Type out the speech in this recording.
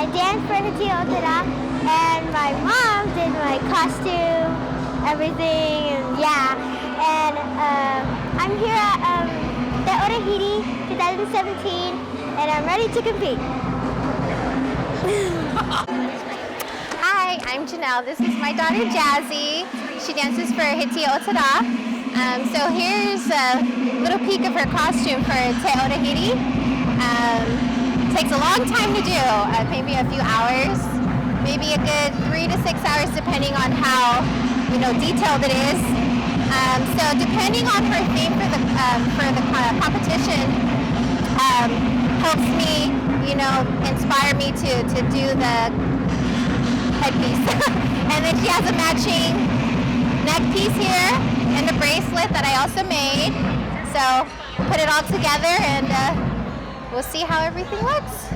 I danced for Hiti Otara, and my mom did my costume, everything, and yeah. And I'm here at the Orahiri 2017, and I'm ready to compete. Hi, I'm Janelle. This is my daughter Jazzy. She dances for Hiti Otara. So here's a little peek of her costume for Te Orahiri. Takes a long time to do, maybe a few hours, maybe a good 3 to 6 hours depending on how detailed it is. So depending on her theme for the competition, helps me, inspire me to do the headpiece. And then she has a matching neck piece here and a bracelet that I also made. So we'll put it all together and we'll see how everything looks.